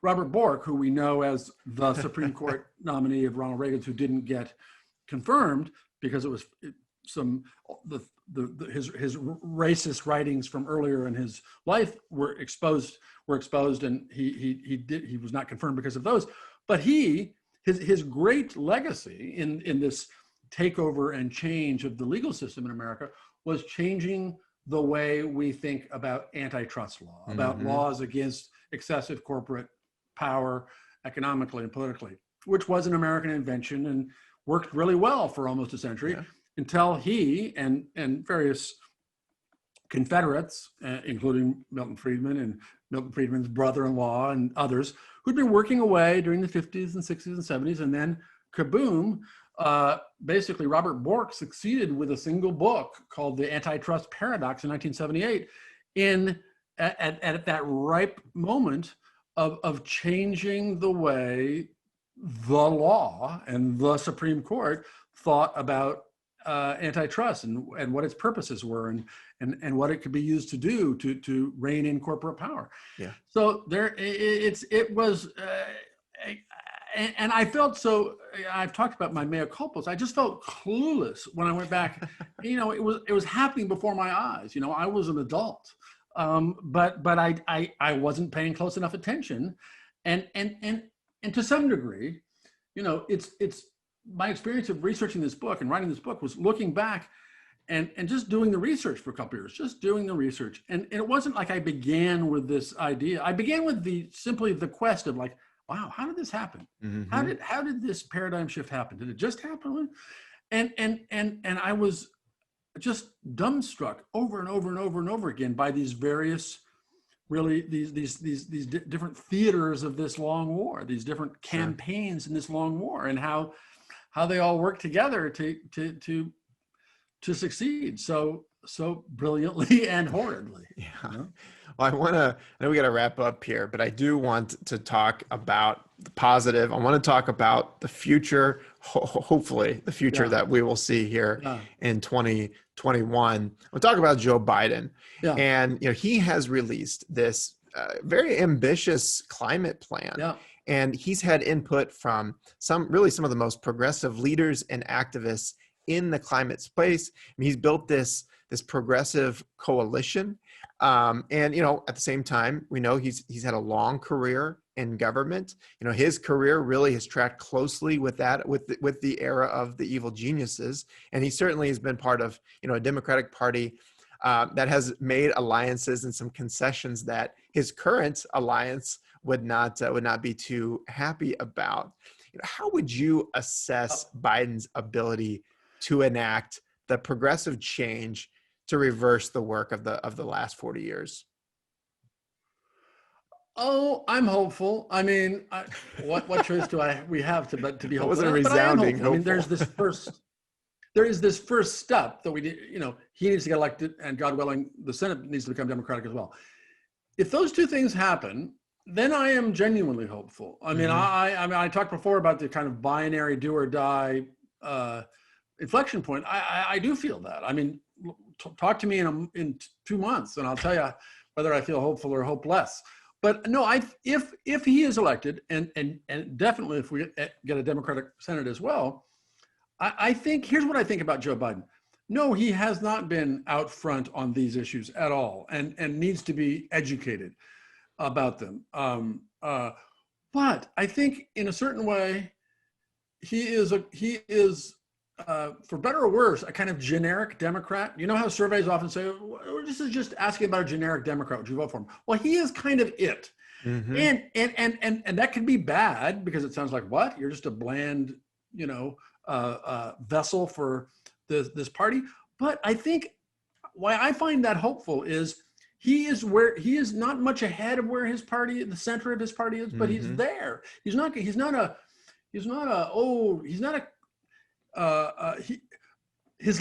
Robert Bork, who we know as the Supreme Court nominee of Ronald Reagan's, who didn't get confirmed because it was his racist writings from earlier in his life were exposed, and he was not confirmed because of those. But his great legacy in this takeover and change of the legal system in America was changing the way we think about antitrust law, about laws against excessive corporate power economically and politically, which was an American invention and worked really well for almost a century until he and various Confederates, including Milton Friedman and Milton Friedman's brother-in-law and others, who'd been working away during the 50s and 60s and 70s, and then kaboom, basically Robert Bork succeeded with a single book called The Antitrust Paradox in 1978 at that ripe moment of changing the way the law and the Supreme Court thought about antitrust and what its purposes were and what it could be used to do to rein in corporate power. Yeah. So it was, and I felt so. I've talked about my mea culpas. I just felt clueless when I went back. It was happening before my eyes. I was an adult, but I wasn't paying close enough attention, and to some degree, it's my experience of researching this book and writing this book was looking back and just doing the research for a couple years, just doing the research. And it wasn't like I began with this idea. I began with simply the quest of like, wow, how did this happen? How did this paradigm shift happen? Did it just happen? And I was just dumbstruck over and over and over and over again by these various, really these different theaters of this long war, these different campaigns in this long war, and how they all work together to succeed so brilliantly and horridly. Yeah. Well, I know we got to wrap up here, but I do want to talk about the positive. I want to talk about the future, hopefully the future that we will see here in 2021. We'll talk about Joe Biden. Yeah. And, he has released this very ambitious climate plan. Yeah. And he's had input from some of the most progressive leaders and activists in the climate space. I mean, he's built this progressive coalition. And, at the same time, we know he's had a long career in government. His career really has tracked closely with the era of the evil geniuses. And he certainly has been part of, a Democratic Party that has made alliances and some concessions that his current alliance would not be too happy about. How would you assess Biden's ability to enact the progressive change to reverse the work of the last 40 years? Oh, I'm hopeful. I mean, what choice we have to be hopeful? It wasn't a resounding hopeful. I mean, there is this first step that we did. He needs to get elected, and God willing, the Senate needs to become Democratic as well. If those two things happen, then I am genuinely hopeful. I mean, I talked before about the kind of binary do or die inflection point. I do feel that. I mean, talk to me in 2 months, and I'll tell you whether I feel hopeful or hopeless. But no, if he is elected, and definitely if we get a Democratic Senate as well, I think here's what I think about Joe Biden. No, he has not been out front on these issues at all, and needs to be educated about them. But I think in a certain way, he is for better or worse, a kind of generic Democrat. You know how surveys often say, well, this is just asking about a generic Democrat, would you vote for him? Well, he is kind of it. And that can be bad because it sounds like, what? You're just a bland, vessel for this party. But I think why I find that hopeful is he is not much ahead of where his party, the center of his party is, but he's there. His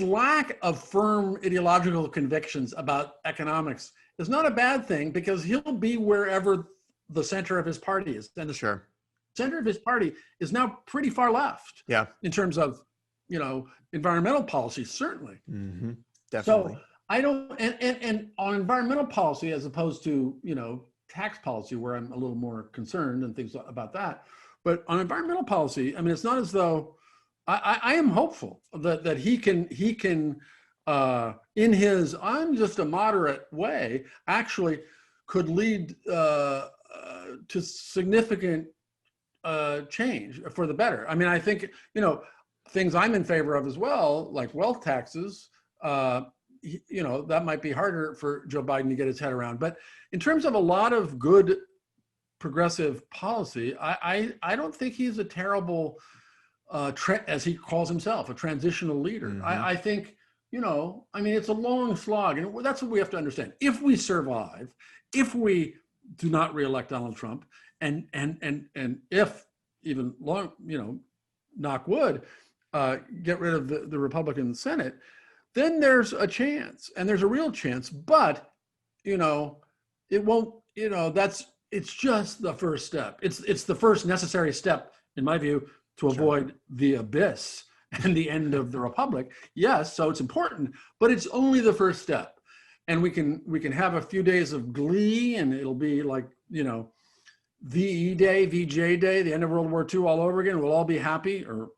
lack of firm ideological convictions about economics is not a bad thing, because he'll be wherever the center of his party is. And the center of his party is now pretty far left. Yeah. In terms of, environmental policy, certainly. Definitely. So I don't, and on environmental policy, as opposed to, tax policy, where I'm a little more concerned and things about that. But on environmental policy, I mean, it's not as though I am hopeful that he can in his I'm just a moderate way actually could lead to significant change for the better. I mean, I think things I'm in favor of as well, like wealth taxes. that might be harder for Joe Biden to get his head around. But in terms of a lot of good progressive policy, I don't think he's a terrible, as he calls himself, a transitional leader. Mm-hmm. I think, it's a long slog, and that's what we have to understand. If we survive, if we do not reelect Donald Trump, and if even long, knock wood, get rid of the Republican Senate, then there's a chance, and there's a real chance. But it won't. It's just the first step. It's the first necessary step, in my view, to avoid the abyss and the end of the republic. Yes, so it's important, but it's only the first step. And we can have a few days of glee, and it'll be like, VE Day, VJ Day, the end of World War II all over again. We'll all be happy, or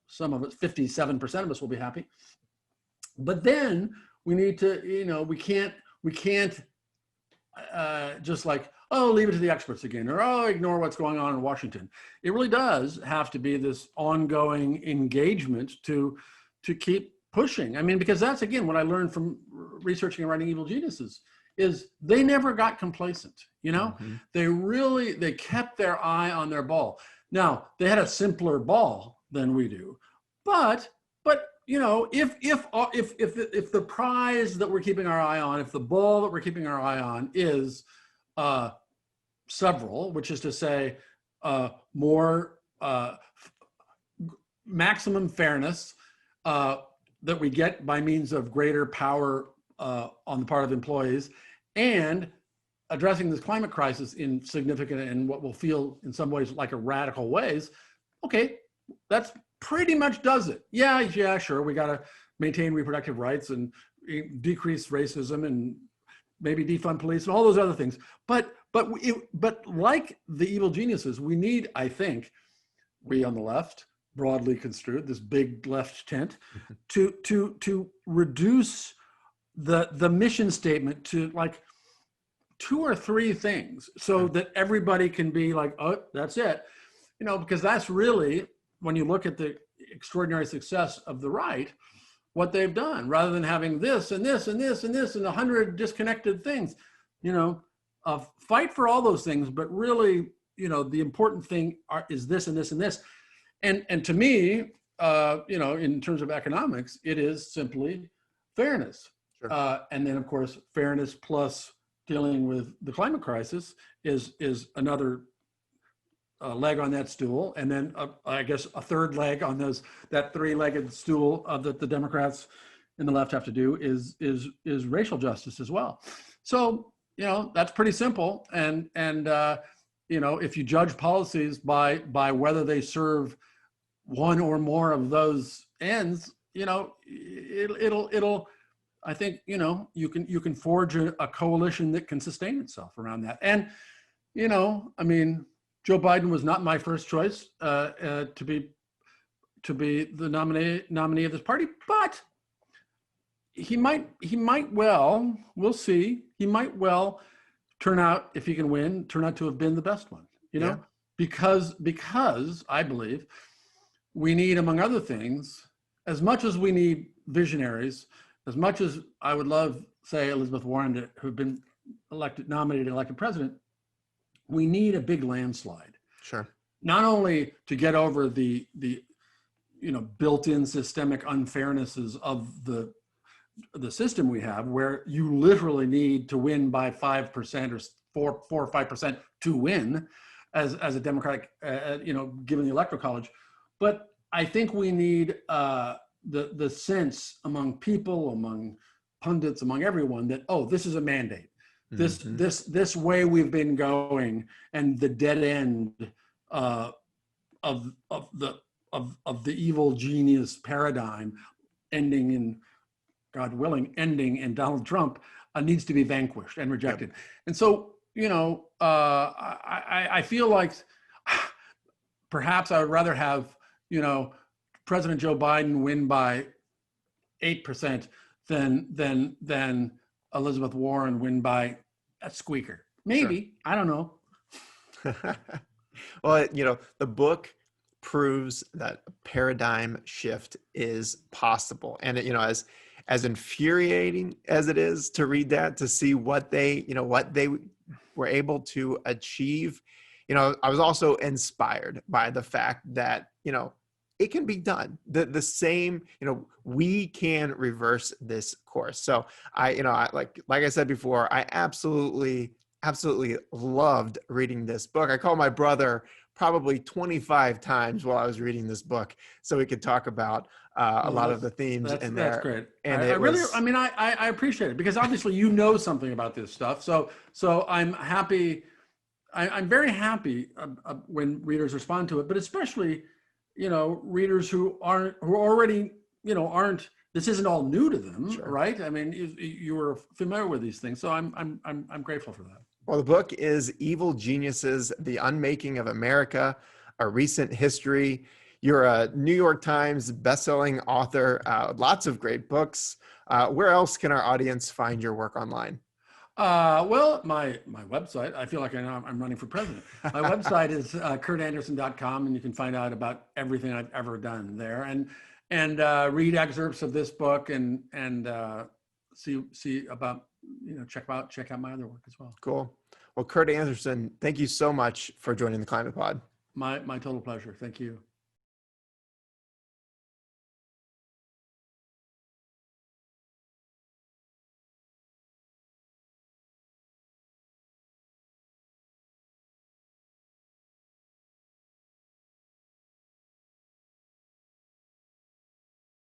some of us, 57% of us will be happy. But then we need to, we can't just like, oh, leave it to the experts again, or oh, ignore what's going on in Washington. It really does have to be this ongoing engagement to keep pushing. I mean, because that's, again, what I learned from researching and writing Evil Geniuses, is they never got complacent. Mm-hmm. They kept their eye on their ball. Now, they had a simpler ball than we do, but if the prize that we're keeping our eye on, if the ball that we're keeping our eye on is several, which is to say more maximum fairness that we get by means of greater power on the part of employees, and addressing this climate crisis in significant and what will feel in some ways like a radical ways, okay, that's pretty much does it. Yeah, sure, we got to maintain reproductive rights and decrease racism and maybe defund police and all those other things. But like the Evil Geniuses, we need, I think, we on the left, broadly construed, this big left tent, to reduce the mission statement to like 2 or 3 things, so that everybody can be like, oh, that's it, because that's really, when you look at the extraordinary success of the right, what they've done, rather than having this and this and this and this and 100 disconnected things, fight for all those things, but really, the important thing is this and this and this. And to me, in terms of economics, it is simply fairness. Sure. And then, of course, fairness plus dealing with the climate crisis is another leg on that stool. And then I guess a third leg on that 3-legged stool that the Democrats and the left have to do is racial justice as well. So, that's pretty simple. And if you judge policies by whether they serve one or more of those ends, it'll I think, you can forge a coalition that can sustain itself around that. And, Joe Biden was not my first choice to be the nominee of this party, but he might well, we'll see, he might well turn out, if he can win, turn out to have been the best one, because I believe we need, among other things, as much as we need visionaries, as much as I would love, say, Elizabeth Warren, who've been nominated and elected president, we need a big landslide. Sure. Not only to get over the built-in systemic unfairnesses of the system we have, where you literally need to win by 5% or 4 or 5% to win as a Democratic, given the Electoral College. But I think we need the sense among people, among pundits, among everyone that, oh, this is a mandate. This way we've been going, and the dead end of the evil genius paradigm ending in, God willing, ending in Donald Trump needs to be vanquished and rejected. Yep. And so, I feel like perhaps I would rather have, President Joe Biden win by 8% than Elizabeth Warren win by a squeaker. Maybe. Sure. I don't know. Well, the book proves that paradigm shift is possible. And, as infuriating as it is to read that, to see what they, what they were able to achieve, I was also inspired by the fact that, it can be done. The same, we can reverse this course. So I like I said before, I absolutely loved reading this book. I called my brother probably 25 times while I was reading this book so we could talk about a lot of the themes in there. That's great. And I really, I mean, I appreciate it because obviously you know something about this stuff. So I'm happy. I'm very happy when readers respond to it, but especially, readers who already, aren't, this isn't all new to them, Sure. right? I mean, you were familiar with these things. So I'm grateful for that. Well, the book is Evil Geniuses, The Unmaking of America, A Recent History. You're a New York Times bestselling author, lots of great books. Where else can our audience find your work online? Well, my website, I feel like I'm running for president. My website is kurtandersen.com, and you can find out about everything I've ever done there, and read excerpts of this book and see about, check out my other work as well. Cool. Well, Kurt Andersen, thank you so much for joining the Climate Pod. My total pleasure. Thank you.